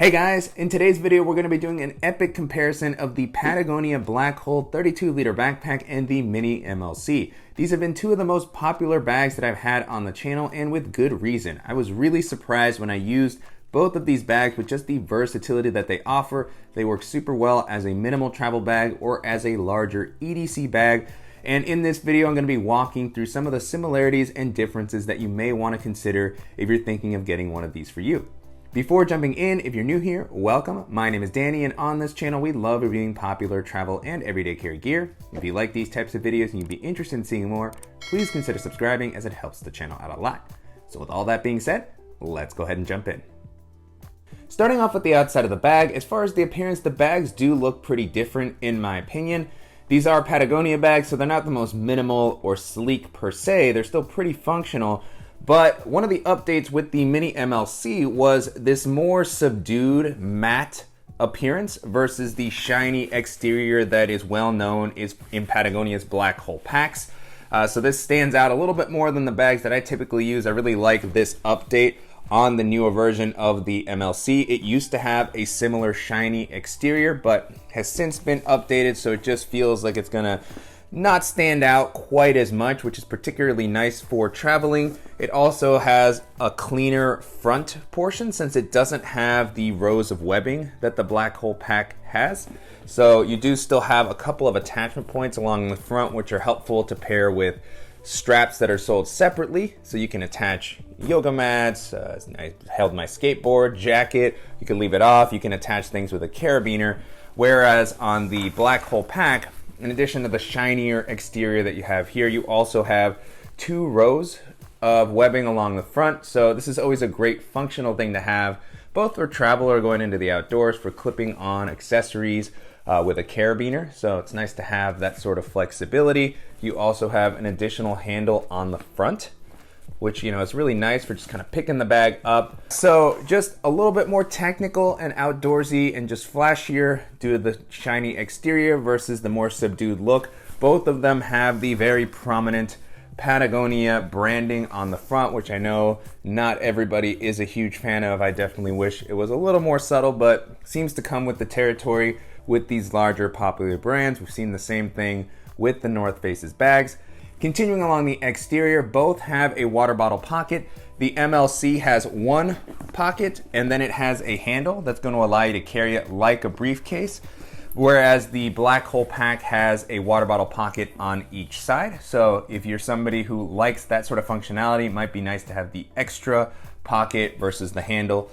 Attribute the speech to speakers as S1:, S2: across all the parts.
S1: Hey guys, in today's video we're going to be doing an epic comparison of the Patagonia Black Hole 32-liter backpack and the Mini MLC. These have been two of the most popular bags that I've had on the channel, and with good reason. I was really surprised when I used both of these bags with just the versatility that they offer. They work super well as a minimal travel bag or as a larger EDC bag. And in this video, I'm going to be walking through some of the similarities and differences that you may want to consider if you're thinking of getting one of these for you. Before jumping in, if you're new here, welcome. My name is Danny, and on this channel, we love reviewing popular travel and everyday carry gear. If you like these types of videos and you'd be interested in seeing more, please consider subscribing as it helps the channel out a lot. So with all that being said, let's go ahead and jump in. Starting off with the outside of the bag, as far as the appearance, the bags do look pretty different in my opinion. These are Patagonia bags, so they're not the most minimal or sleek per se. They're still pretty functional. But one of the updates with the Mini MLC was this more subdued matte appearance versus the shiny exterior that is well known is in Patagonia's Black Hole packs. So this stands out a little bit more than the bags that I typically use. I really like this update on the newer version of the MLC. It used to have a similar shiny exterior, but has since been updated, so it just feels like it's gonna not stand out quite as much, which is particularly nice for traveling. It also has a cleaner front portion since it doesn't have the rows of webbing that the Black Hole pack has. So you do still have a couple of attachment points along the front, which are helpful to pair with straps that are sold separately. So you can attach yoga mats, I held my skateboard, jacket, you can leave it off, you can attach things with a carabiner. Whereas on the Black Hole pack, in addition to the shinier exterior that you have here, you also have two rows of webbing along the front. So this is always a great functional thing to have, both for travel or going into the outdoors, for clipping on accessories with a carabiner. So it's nice to have that sort of flexibility. You also have an additional handle on the front, which, you know, is really nice for just kind of picking the bag up. So just a little bit more technical and outdoorsy and just flashier due to the shiny exterior versus the more subdued look. Both of them have the very prominent Patagonia branding on the front, which I know not everybody is a huge fan of. I definitely wish it was a little more subtle, but seems to come with the territory with these larger popular brands. We've seen the same thing with the North Face's bags. Continuing along the exterior, both have a water bottle pocket. The MLC has one pocket, and then it has a handle that's going to allow you to carry it like a briefcase, whereas the Black Hole pack has a water bottle pocket on each side. So if you're somebody who likes that sort of functionality, it might be nice to have the extra pocket versus the handle,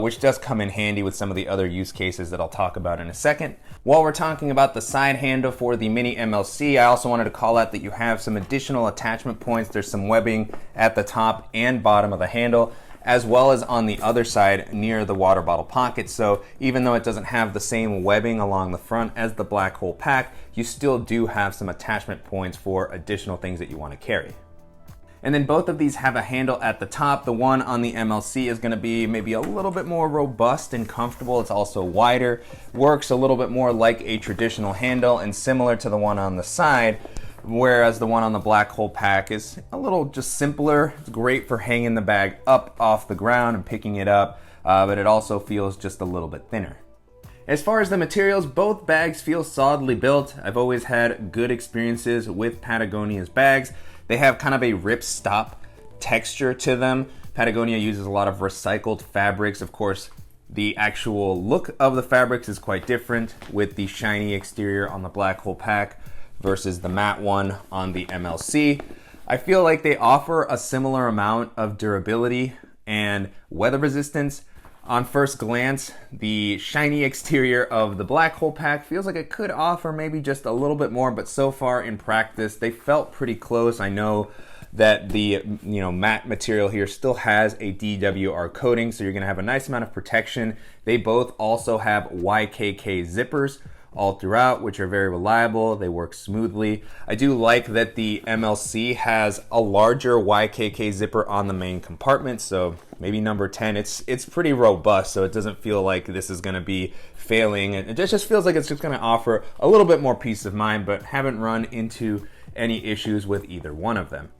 S1: which does come in handy with some of the other use cases that I'll talk about in a second. While we're talking about the side handle for the Mini MLC, I also wanted to call out that you have some additional attachment points. There's some webbing at the top and bottom of the handle, as well as on the other side near the water bottle pocket. So even though it doesn't have the same webbing along the front as the Black Hole pack, you still do have some attachment points for additional things that you want to carry. And then both of these have a handle at the top. The one on the MLC is going to be maybe a little bit more robust and comfortable. It's also wider, works a little bit more like a traditional handle and similar to the one on the side, whereas the one on the Black Hole pack is a little just simpler. It's great for hanging the bag up off the ground and picking it up, but it also feels just a little bit thinner. As far as the materials, both bags feel solidly built. I've always had good experiences with Patagonia's bags. They have kind of a ripstop texture to them. Patagonia uses a lot of recycled fabrics. Of course, the actual look of the fabrics is quite different with the shiny exterior on the Black Hole pack versus the matte one on the MLC. I feel like they offer a similar amount of durability and weather resistance. On first glance, the shiny exterior of the Black Hole pack feels like it could offer maybe just a little bit more, but so far in practice, they felt pretty close. I know that the matte material here still has a DWR coating, so you're gonna have a nice amount of protection. They both also have YKK zippers all throughout, which are very reliable. They work smoothly. I do like that the MLC has a larger YKK zipper on the main compartment, so maybe number 10. It's pretty robust, so it doesn't feel like this is going to be failing. It just feels like it's just going to offer a little bit more peace of mind, but haven't run into any issues with either one of them.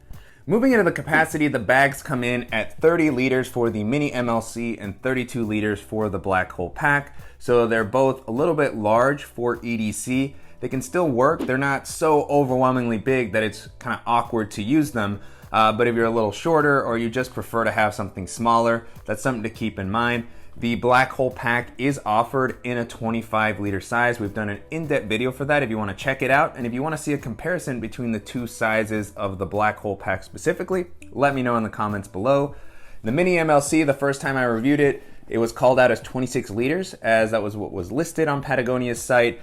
S1: Moving into the capacity, the bags come in at 30 liters for the Mini MLC and 32 liters for the Black Hole Pack. So they're both a little bit large for EDC. They can still work. They're not so overwhelmingly big that it's kind of awkward to use them. But if you're a little shorter or you just prefer to have something smaller, that's something to keep in mind. The Black Hole Pack is offered in a 25 liter size. We've done an in-depth video for that if you want to check it out. And if you want to see a comparison between the two sizes of the Black Hole Pack specifically, let me know in the comments below. The Mini MLC, the first time I reviewed it, it was called out as 26 liters, as that was what was listed on Patagonia's site.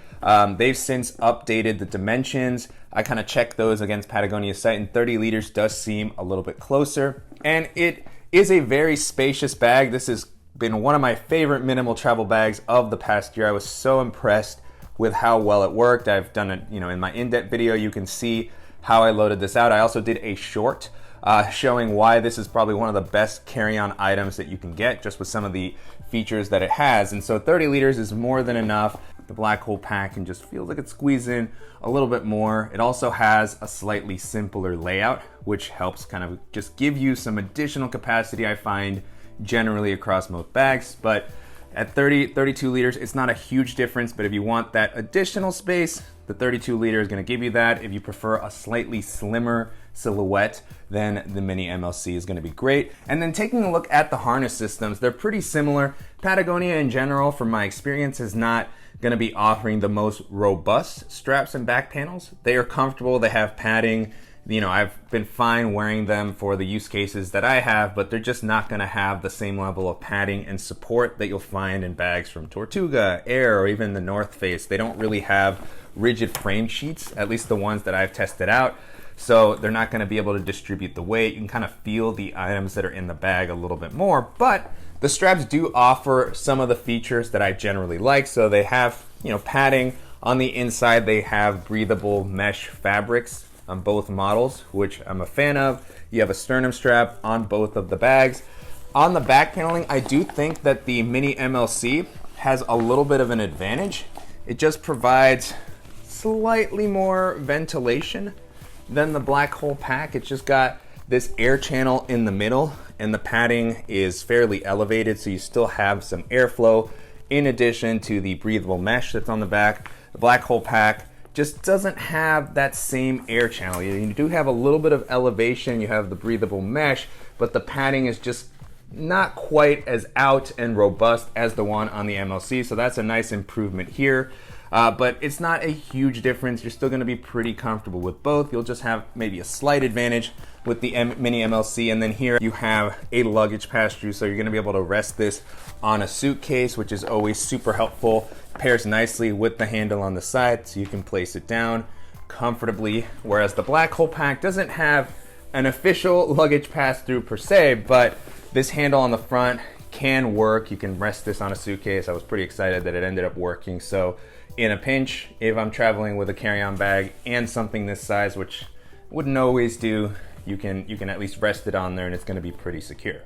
S1: They've since updated the dimensions. I kind of checked those against Patagonia's site, and 30 liters does seem a little bit closer. And it is a very spacious bag. This has been one of my favorite minimal travel bags of the past year. I was so impressed with how well it worked. I've done it, in my in-depth video, you can see how I loaded this out. I also did a short showing why this is probably one of the best carry-on items that you can get, just with some of the features that it has. And so 30 liters is more than enough. The Black Hole Pack can just feel like it squeezes in a little bit more. It also has a slightly simpler layout, which helps kind of just give you some additional capacity, I find, generally across most bags. But at 32 liters, it's not a huge difference, but if you want that additional space, the 32 liter is going to give you that. If you prefer a slightly slimmer silhouette, then the Mini MLC is going to be great. And then taking a look at the harness systems, they're pretty similar. Patagonia in general, from my experience, is not going to be offering the most robust straps and back panels. They are comfortable, they have padding. I've been fine wearing them for the use cases that I have, but they're just not going to have the same level of padding and support that you'll find in bags from Tortuga, Air, or even the North Face. They don't really have rigid frame sheets, at least the ones that I've tested out. So they're not going to be able to distribute the weight. You can kind of feel the items that are in the bag a little bit more, but the straps do offer some of the features that I generally like. So they have, padding on the inside. They have breathable mesh fabrics on both models, which I'm a fan of. You have a sternum strap on both of the bags. On the back paneling, I do think that the Mini MLC has a little bit of an advantage. It just provides slightly more ventilation than the Black Hole Pack. It's just got this air channel in the middle, and the padding is fairly elevated, so you still have some airflow in addition to the breathable mesh that's on the back. The Black Hole Pack just doesn't have that same air channel. You do have a little bit of elevation, you have the breathable mesh, but the padding is just not quite as out and robust as the one on the MLC, so that's a nice improvement here. But it's not a huge difference. You're still going to be pretty comfortable with both. You'll just have maybe a slight advantage with the Mini MLC, and then here you have a luggage pass-through, so you're going to be able to rest this on a suitcase, which is always super helpful. Pairs nicely with the handle on the side, so you can place it down comfortably, whereas the Black Hole Pack doesn't have an official luggage pass-through per se, but this handle on the front can work. You can rest this on a suitcase. I was pretty excited that it ended up working. So in a pinch, if I'm traveling with a carry-on bag and something this size, which wouldn't always do, you can at least rest it on there and it's going to be pretty secure.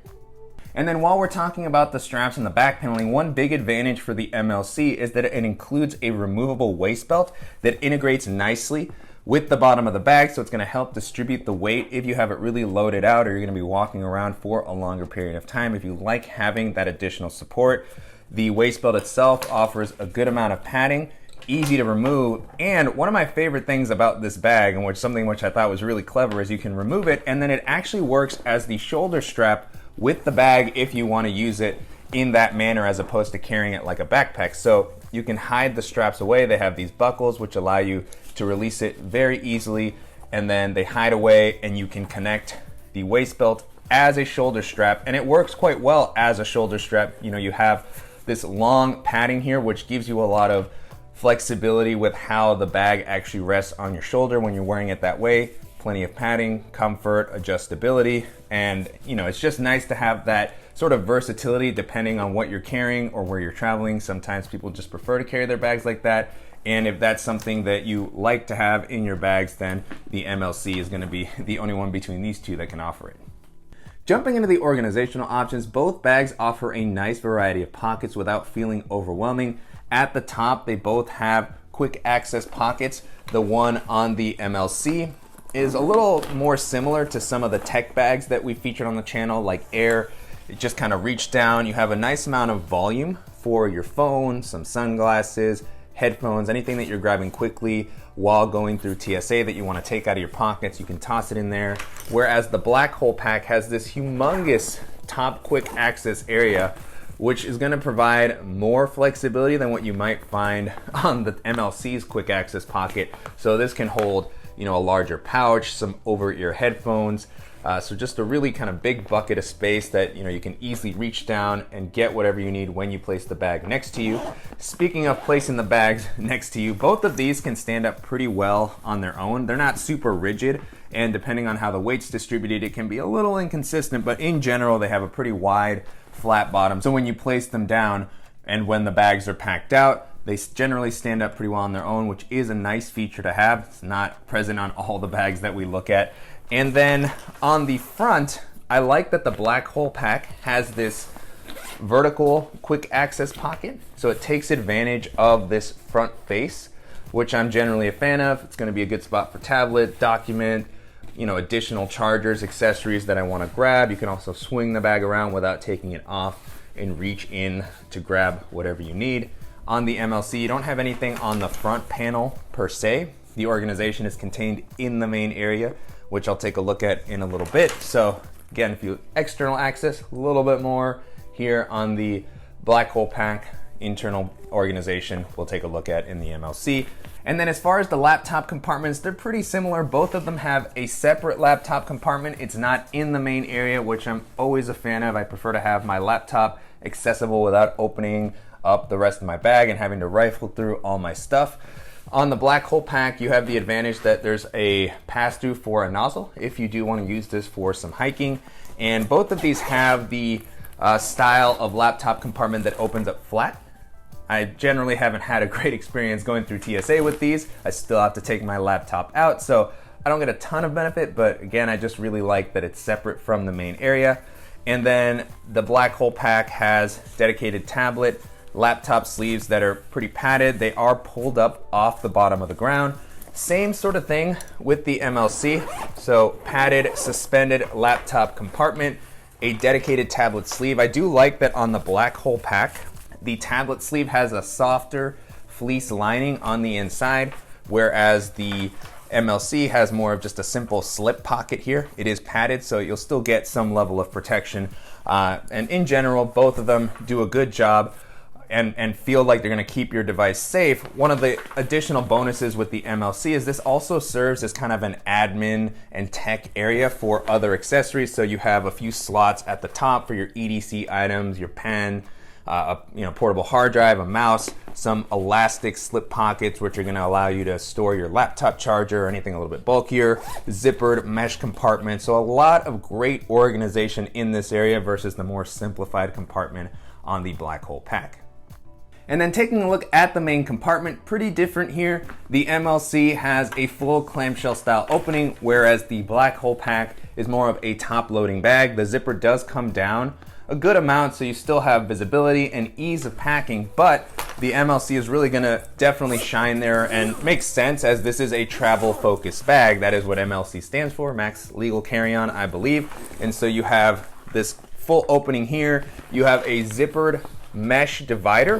S1: And then while we're talking about the straps and the back paneling, one big advantage for the MLC is that it includes a removable waist belt that integrates nicely with the bottom of the bag, so it's going to help distribute the weight if you have it really loaded out or you're going to be walking around for a longer period of time. If you like having that additional support, the waist belt itself offers a good amount of padding, easy to remove, and one of my favorite things about this bag, and something which I thought was really clever, is you can remove it and then it actually works as the shoulder strap with the bag if you want to use it in that manner as opposed to carrying it like a backpack. So you can hide the straps away. They have these buckles which allow you to release it very easily, and then they hide away and you can connect the waist belt as a shoulder strap, and it works quite well as a shoulder strap. You have this long padding here which gives you a lot of flexibility with how the bag actually rests on your shoulder when you're wearing it that way. Plenty of padding, comfort, adjustability, and it's just nice to have that sort of versatility depending on what you're carrying or where you're traveling. Sometimes people just prefer to carry their bags like that, and if that's something that you like to have in your bags, then the MLC is going to be the only one between these two that can offer it. Jumping into the organizational options, both bags offer a nice variety of pockets without feeling overwhelming. At the top, they both have quick access pockets. The one on the MLC is a little more similar to some of the tech bags that we featured on the channel, like Air. It just kind of reach down. You have a nice amount of volume for your phone, some sunglasses, headphones, anything that you're grabbing quickly while going through TSA that you want to take out of your pockets, you can toss it in there. Whereas the Black Hole Pack has this humongous top quick access area, which is going to provide more flexibility than what you might find on the MLC's quick access pocket. So this can hold, a larger pouch, some over-ear headphones. So just a really kind of big bucket of space that you can easily reach down and get whatever you need when you place the bag next to you. Speaking of placing the bags next to you, both of these can stand up pretty well on their own. They're not super rigid, and depending on how the weight's distributed, it can be a little inconsistent, but in general, they have a pretty wide, flat bottom. So when you place them down and when the bags are packed out, they generally stand up pretty well on their own, which is a nice feature to have. It's not present on all the bags that we look at. And then on the front, I like that the Black Hole Pack has this vertical quick access pocket. So it takes advantage of this front face, which I'm generally a fan of. It's gonna be a good spot for tablet, document, additional chargers, accessories that I wanna grab. You can also swing the bag around without taking it off and reach in to grab whatever you need. On the MLC, you don't have anything on the front panel per se. The organization is contained in the main area, which I'll take a look at in a little bit. So again, if you external access, a little bit more here on the Black Hole Pack. Internal organization we'll take a look at in the MLC. And then as far as the laptop compartments, they're pretty similar. Both of them have a separate laptop compartment. It's not in the main area, which I'm always a fan of. I prefer to have my laptop accessible without opening up the rest of my bag and having to rifle through all my stuff. On the Black Hole Pack, you have the advantage that there's a pass-through for a nozzle if you do want to use this for some hiking. And both of these have the style of laptop compartment that opens up flat. I generally haven't had a great experience going through TSA with these. I still have to take my laptop out, so I don't get a ton of benefit, but again, I just really like that it's separate from the main area. And then the Black Hole Pack has dedicated tablet, laptop sleeves that are pretty padded. They are pulled up off the bottom of the ground. Same sort of thing with the MLC. So padded, suspended laptop compartment, a dedicated tablet sleeve. I do like that on the Black Hole Pack, the tablet sleeve has a softer fleece lining on the inside, whereas the MLC has more of just a simple slip pocket here. It is padded, so you'll still get some level of protection. And in general, both of them do a good job and feel like they're gonna keep your device safe. One of the additional bonuses with the MLC is this also serves as kind of an admin and tech area for other accessories. So you have a few slots at the top for your EDC items, your pen, portable hard drive, a mouse, some elastic slip pockets, which are gonna allow you to store your laptop charger or anything a little bit bulkier, zippered mesh compartment. So a lot of great organization in this area versus the more simplified compartment on the Black Hole Pack. And then taking a look at the main compartment, pretty different here. The MLC has a full clamshell style opening, whereas the Black Hole Pack is more of a top loading bag. The zipper does come down a good amount, so you still have visibility and ease of packing, but the MLC is really gonna definitely shine there and makes sense as this is a travel focused bag. That is what MLC stands for, Max Legal Carry-On, I believe. And so you have this full opening here. You have a zippered mesh divider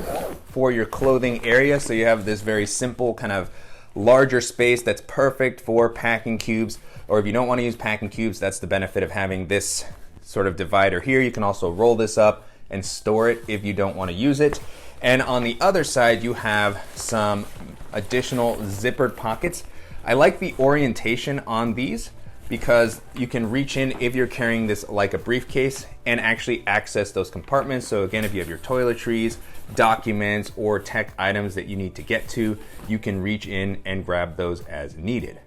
S1: for your clothing area. So you have this very simple kind of larger space that's perfect for packing cubes, or if you don't want to use packing cubes, that's the benefit of having this sort of divider here. You can also roll this up and store it if you don't want to use it. And on the other side, you have some additional zippered pockets. I like the orientation on these because you can reach in if you're carrying this like a briefcase and actually access those compartments. So again, if you have your toiletries, documents, or tech items that you need to get to, you can reach in and grab those as needed.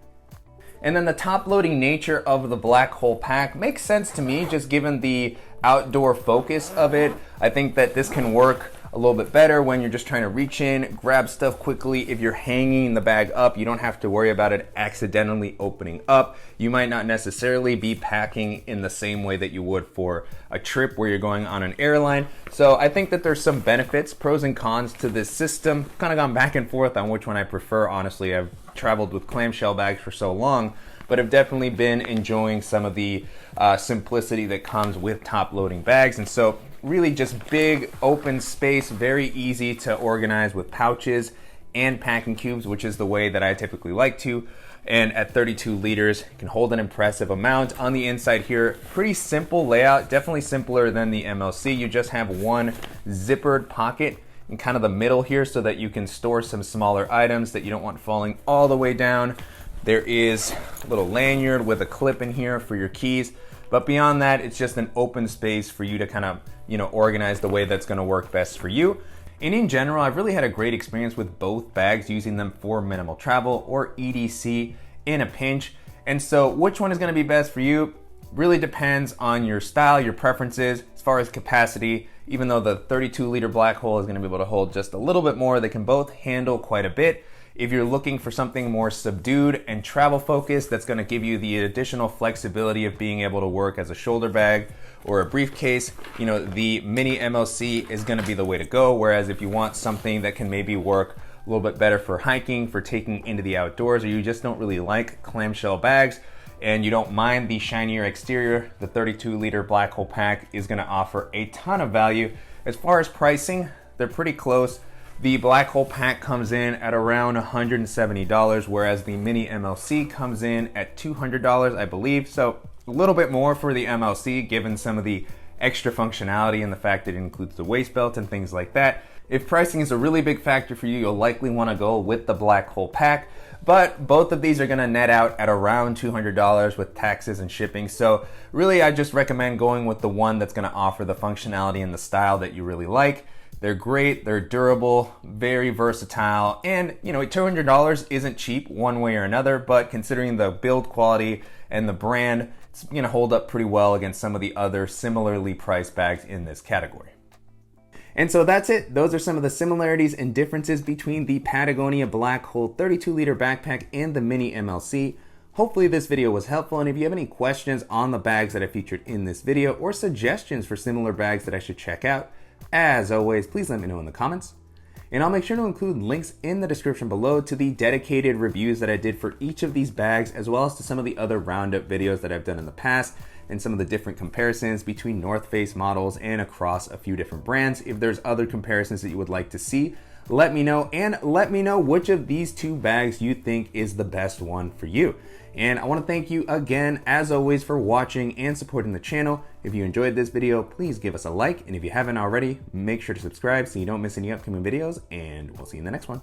S1: And then the top loading nature of the Black Hole Pack makes sense to me, just given the outdoor focus of it. I think that this can work a little bit better when you're just trying to reach in, grab stuff quickly. If you're hanging the bag up, you don't have to worry about it accidentally opening up. You might not necessarily be packing in the same way that you would for a trip where you're going on an airline. So I think that there's some benefits, pros and cons to this system. Kind of gone back and forth on which one I prefer, honestly. I've traveled with clamshell bags for so long, but have definitely been enjoying some of the simplicity that comes with top-loading bags. And so really just big open space, very easy to organize with pouches and packing cubes, which is the way that I typically like to. And at 32 liters, it can hold an impressive amount. On the inside here, pretty simple layout, definitely simpler than the MLC. You just have one zippered pocket in kind of the middle here so that you can store some smaller items that you don't want falling all the way down. There is a little lanyard with a clip in here for your keys. But beyond that, it's just an open space for you to kind of, organize the way that's gonna work best for you. And in general, I've really had a great experience with both bags, using them for minimal travel or EDC in a pinch. And so which one is gonna be best for you really depends on your style, your preferences. As far as capacity, even though the 32 liter black hole is gonna be able to hold just a little bit more, they can both handle quite a bit. If you're looking for something more subdued and travel focused, that's gonna give you the additional flexibility of being able to work as a shoulder bag or a briefcase, the Mini MLC is gonna be the way to go. Whereas if you want something that can maybe work a little bit better for hiking, for taking into the outdoors, or you just don't really like clamshell bags and you don't mind the shinier exterior, the 32 liter black hole pack is gonna offer a ton of value. As far as pricing, they're pretty close. The black hole pack comes in at around $170, whereas the Mini MLC comes in at $200, I believe. So a little bit more for the MLC, given some of the extra functionality and the fact that it includes the waist belt and things like that. If pricing is a really big factor for you, you'll likely want to go with the black hole pack. But both of these are going to net out at around $200 with taxes and shipping. So really, I just recommend going with the one that's going to offer the functionality and the style that you really like. They're great, they're durable, very versatile, and $200 isn't cheap one way or another, but considering the build quality and the brand, it's gonna hold up pretty well against some of the other similarly priced bags in this category. And so that's it. Those are some of the similarities and differences between the Patagonia Black Hole 32 liter backpack and the Mini MLC. Hopefully this video was helpful, and if you have any questions on the bags that I featured in this video or suggestions for similar bags that I should check out, as always, please let me know in the comments. And I'll make sure to include links in the description below to the dedicated reviews that I did for each of these bags, as well as to some of the other roundup videos that I've done in the past and some of the different comparisons between North Face models and across a few different brands. If there's other comparisons that you would like to see, let me know, and let me know which of these two bags you think is the best one for you. And I want to thank you again, as always, for watching and supporting the channel. If you enjoyed this video, please give us a like, and if you haven't already, make sure to subscribe so you don't miss any upcoming videos, and we'll see you in the next one.